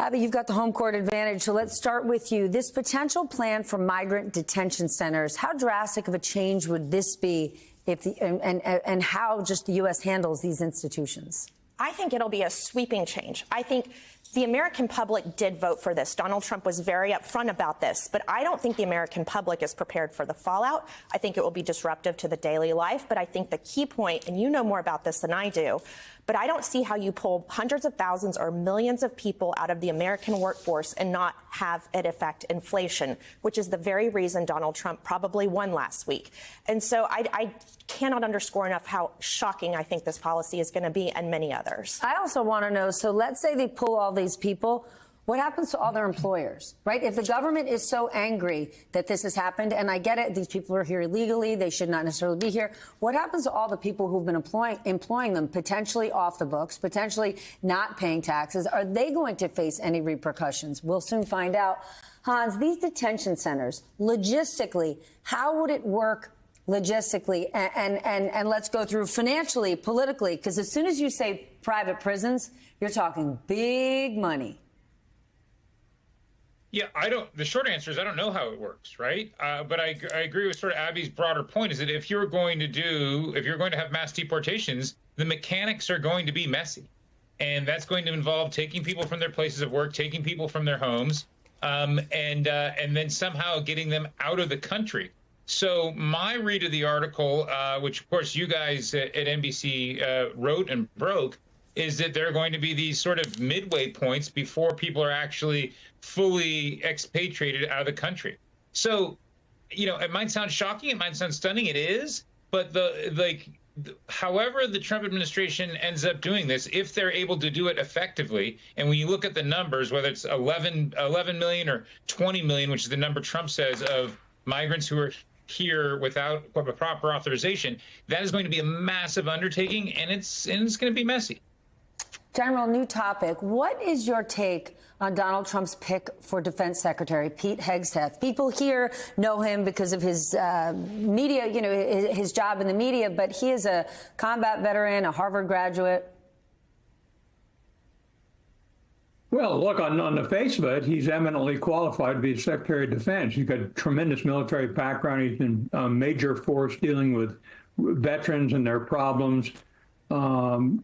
Abby, you've got the home court advantage, so let's start with you. This potential plan for migrant detention centers, how drastic of a change would this be if and how just the U.S. handles these institutions? I think it'll be a sweeping change. I think the American public did vote for this. Donald Trump was very upfront about this, but I don't think the American public is prepared for the fallout. I think it will be disruptive to the daily life, but I think the key point, and you know more about this than I do, but I don't see how you pull hundreds of thousands or millions of people out of the American workforce and not have it affect inflation, which is the very reason Donald Trump probably won last week. And so I cannot underscore enough how shocking I think this policy is going to be, and many others. I also want to know, so let's say they pull all these people. What happens to all their employers, right? If the government is so angry that this has happened, and I get it, these people are here illegally, they should not necessarily be here. What happens to all the people who've been employing them, potentially off the books, potentially not paying taxes? Are they going to face any repercussions? We'll soon find out. Hans, these detention centers, logistically, how would it work logistically? And let's go through financially, politically, because as soon as you say private prisons, you're talking big money. Yeah, the short answer is I don't know how it works, right? But I agree with sort of Abby's broader point is that if you're going to have mass deportations, the mechanics are going to be messy. And that's going to involve taking people from their places of work, taking people from their homes, and then somehow getting them out of the country. So my read of the article, which of course you guys at NBC wrote and broke, is that there are going to be these sort of midway points before people are actually fully expatriated out of the country. So, you know, it might sound shocking, it might sound stunning, it is, but however the Trump administration ends up doing this, if they're able to do it effectively, and when you look at the numbers, whether it's 11 million or 20 million, which is the number Trump says of migrants who are here without a proper authorization, that is going to be a massive undertaking, and it's going to be messy. General, new topic. What is your take on Donald Trump's pick for Defense Secretary, Pete Hegseth? People here know him because of his media, you know, his job in the media, but he is a combat veteran, a Harvard graduate. Well, look, on the face of it, he's eminently qualified to be Secretary of Defense. He's got a tremendous military background. He's been a major force dealing with veterans and their problems.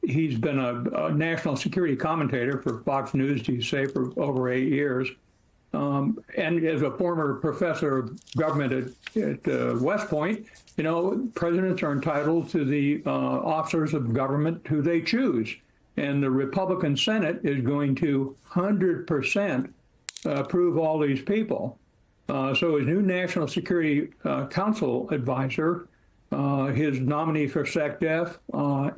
He's been a national security commentator for Fox News, do you say, for over 8 years. And as a former professor of government at West Point, you know, presidents are entitled to the officers of government who they choose. And the Republican Senate is going to 100% approve all these people. So his new National Security Council advisor, his nominee for SecDef,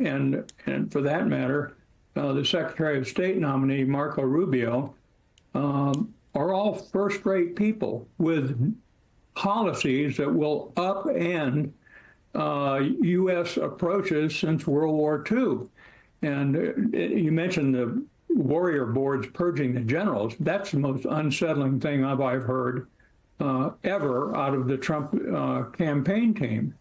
and for that matter, the Secretary of State nominee, Marco Rubio, are all first-rate people with policies that will upend U.S. approaches since World War II. And you mentioned the warrior boards purging the generals. That's the most unsettling thing I've heard ever out of the Trump campaign team.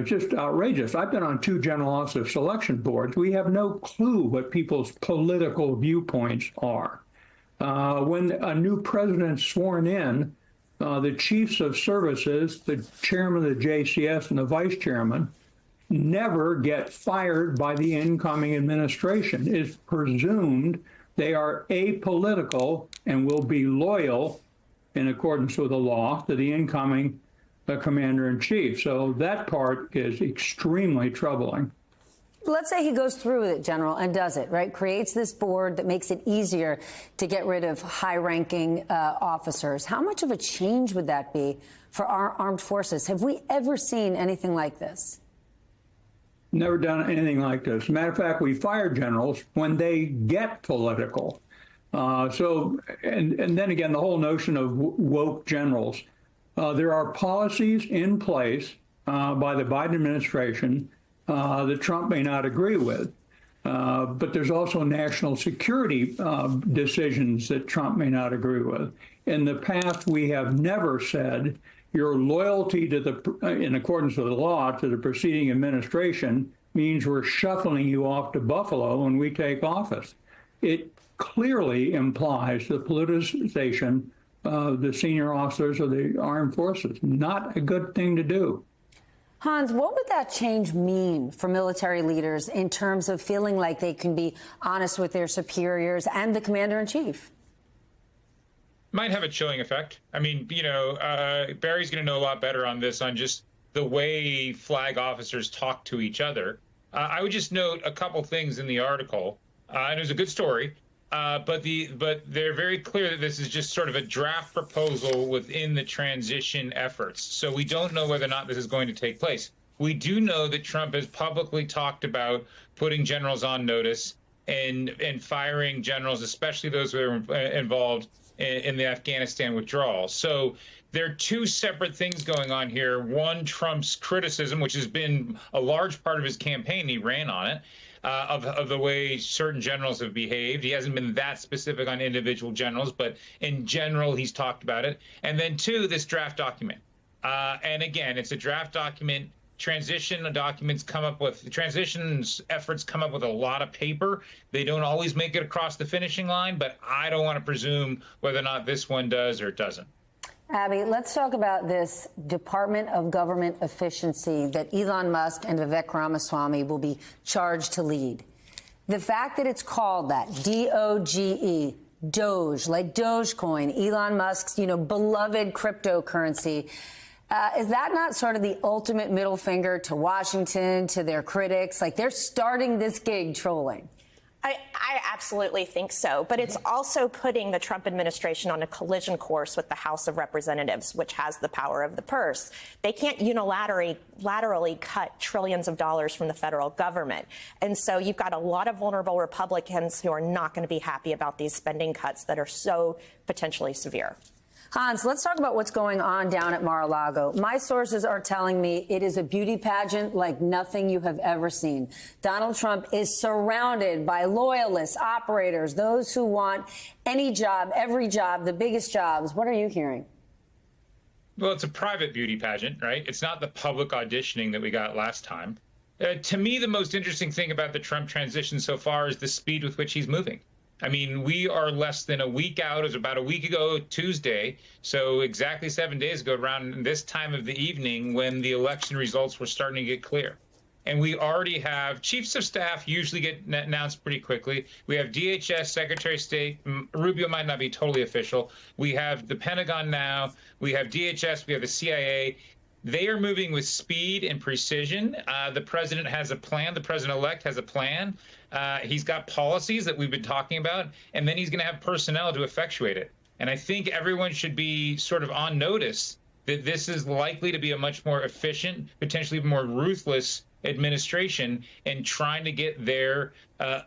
Just outrageous. I've been on 2 general officer selection boards. We have no clue what people's political viewpoints are. When a new president's sworn in, the chiefs of services, the chairman of the JCS and the vice chairman, never get fired by the incoming administration. It's presumed they are apolitical and will be loyal in accordance with the law to the incoming commander-in-chief. So that part is extremely troubling. Let's say he goes through with it, General, and does it, right? Creates this board that makes it easier to get rid of high-ranking officers. How much of a change would that be for our armed forces? Have we ever seen anything like this? Never done anything like this. As a matter of fact, we fire generals when they get political. And then again, the whole notion of woke generals. There are policies in place by the Biden administration that Trump may not agree with. But there's also national security decisions that Trump may not agree with. In the past, we have never said your loyalty to in accordance with the law, to the preceding administration means we're shuffling you off to Buffalo when we take office. It clearly implies the politicization of the senior officers of the armed forces. Not a good thing to do. Hans, what would that change mean for military leaders in terms of feeling like they can be honest with their superiors and the commander-in-chief? Might have a chilling effect. I mean, Barry's going to know a lot better on this, on just the way flag officers talk to each other. I would just note a couple things in the article, and it was a good story, but they're very clear that this is just sort of a draft proposal within the transition efforts. So we don't know whether or not this is going to take place. We do know that Trump has publicly talked about putting generals on notice and firing generals, especially those who are involved in the Afghanistan withdrawal. So there are two separate things going on here. One, Trump's criticism, which has been a large part of his campaign, he ran on it, of the way certain generals have behaved. He hasn't been that specific on individual generals, but in general, he's talked about it. And then two, this draft document. And again, it's a draft document. Transition efforts come up with a lot of paper. They don't always make it across the finishing line, but I don't want to presume whether or not this one does or doesn't. Abby, let's talk about this Department of Government Efficiency that Elon Musk and Vivek Ramaswamy will be charged to lead. The fact that it's called that, D-O-G-E, Doge, like Dogecoin, Elon Musk's, beloved cryptocurrency, is that not sort of the ultimate middle finger to Washington, to their critics? Like, they're starting this gig trolling. I absolutely think so. But it's also putting the Trump administration on a collision course with the House of Representatives, which has the power of the purse. They can't unilaterally cut trillions of dollars from the federal government. And so you've got a lot of vulnerable Republicans who are not going to be happy about these spending cuts that are so potentially severe. Hans, let's talk about what's going on down at Mar-a-Lago. My sources are telling me it is a beauty pageant like nothing you have ever seen. Donald Trump is surrounded by loyalists, operators, those who want any job, every job, the biggest jobs. What are you hearing? Well, it's a private beauty pageant, right? It's not the public auditioning that we got last time. To me, the most interesting thing about the Trump transition so far is the speed with which he's moving. I mean, we are less than a week out. It was about a week ago Tuesday, so exactly 7 days ago, around this time of the evening, when the election results were starting to get clear. And we already have chiefs of staff usually get announced pretty quickly. We have DHS, Secretary of State. Rubio might not be totally official. We have the Pentagon now. We have DHS. We have the CIA. They are moving with speed and precision. The president has a plan. The president-elect has a plan. He's got policies that we've been talking about, and then he's going to have personnel to effectuate it. And I think everyone should be sort of on notice that this is likely to be a much more efficient, potentially more ruthless administration in trying to get their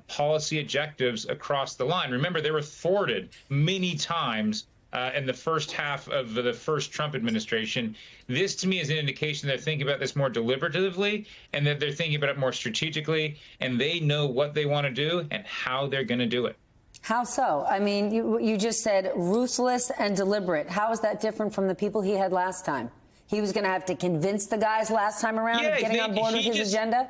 policy objectives across the line. Remember, they were thwarted many times in the first half of the first Trump administration. This, to me, is an indication they're thinking about this more deliberatively and that they're thinking about it more strategically, and they know what they want to do and how they're going to do it. How so? I mean, you just said ruthless and deliberate. How is that different from the people he had last time? He was going to have to convince the guys last time around of getting on board with his agenda?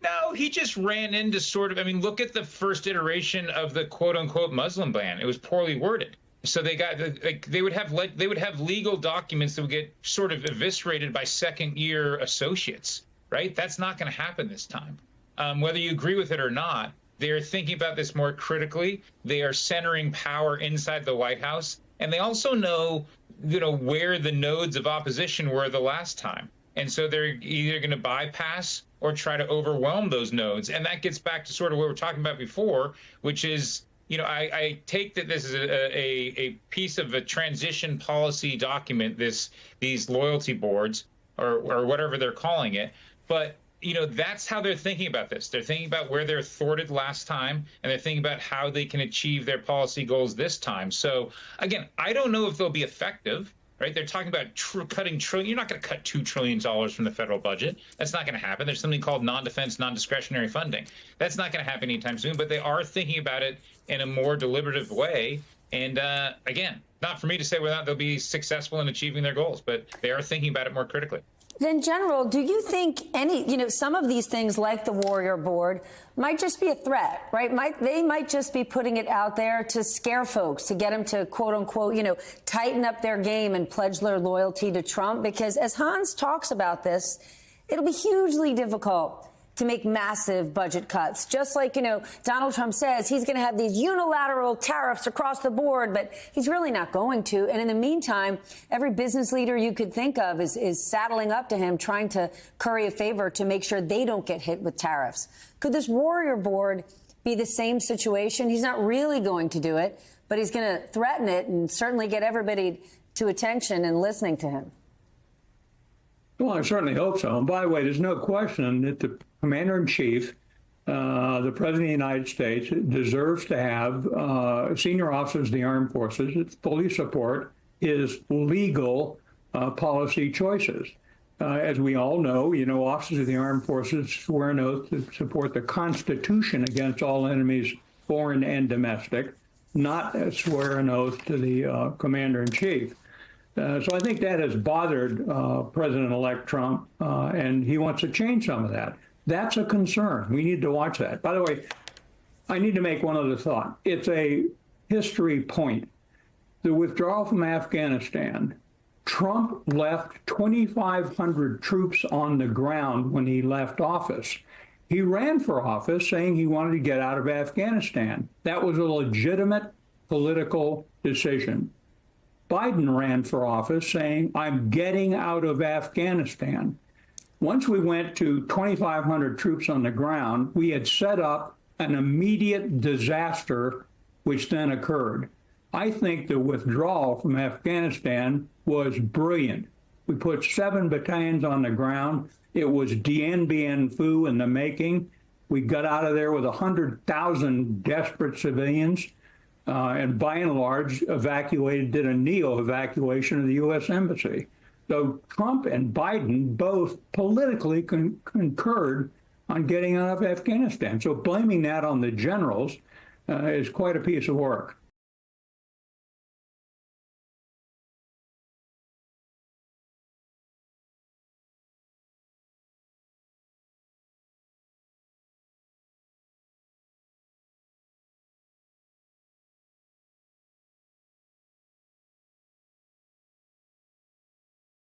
No, he just ran into sort of, I mean, look at the first iteration of the quote unquote Muslim ban. It was poorly worded. So they got, they would have legal documents that would get sort of eviscerated by second year associates, right? That's not going to happen this time. Whether you agree with it or not, they are thinking about this more critically. They are centering power inside the White House. And they also know, where the nodes of opposition were the last time. And so they're either going to bypass or try to overwhelm those nodes. And that gets back to sort of what we were talking about before, which is, I take that this is a piece of a transition policy document, these loyalty boards or whatever they're calling it. But, that's how they're thinking about this. They're thinking about where they're thwarted last time, and they're thinking about how they can achieve their policy goals this time. So, again, I don't know if they'll be effective. Right? They're talking about cutting trillion. You're not going to cut $2 trillion from the federal budget. That's not going to happen. There's something called non-defense, non-discretionary funding. That's not going to happen anytime soon, but they are thinking about it in a more deliberative way. And again, not for me to say whether or not they'll be successful in achieving their goals, but they are thinking about it more critically. Then, General, do you think some of these things like the Warrior Board might just be a threat, right? They might just be putting it out there to scare folks, to get them to, quote unquote, tighten up their game and pledge their loyalty to Trump? Because as Hans talks about this, it'll be hugely difficult to make massive budget cuts. Just like, Donald Trump says he's going to have these unilateral tariffs across the board, but he's really not going to. And in the meantime, every business leader you could think of is saddling up to him, trying to curry a favor to make sure they don't get hit with tariffs. Could this Warrior Board be the same situation? He's not really going to do it, but he's going to threaten it and certainly get everybody to attention and listening to him. Well, I certainly hope so. And by the way, there's no question that the Commander-in-Chief, the President of the United States, deserves to have senior officers of the armed forces that fully support his legal policy choices. As we all know, officers of the armed forces swear an oath to support the Constitution against all enemies, foreign and domestic, not swear an oath to the Commander-in-Chief. So I think that has bothered President-elect Trump, and he wants to change some of that. That's a concern. We need to watch that. By the way, I need to make one other thought. It's a history point. The withdrawal from Afghanistan, Trump left 2,500 troops on the ground when he left office. He ran for office saying he wanted to get out of Afghanistan. That was a legitimate political decision. Biden ran for office saying, I'm getting out of Afghanistan. Once we went to 2,500 troops on the ground, we had set up an immediate disaster, which then occurred. I think the withdrawal from Afghanistan was brilliant. We put 7 battalions on the ground. It was Dien Bien Phu in the making. We got out of there with 100,000 desperate civilians. And by and large, did a neo-evacuation of the U.S. Embassy. So Trump and Biden both politically concurred on getting out of Afghanistan. So blaming that on the generals is quite a piece of work.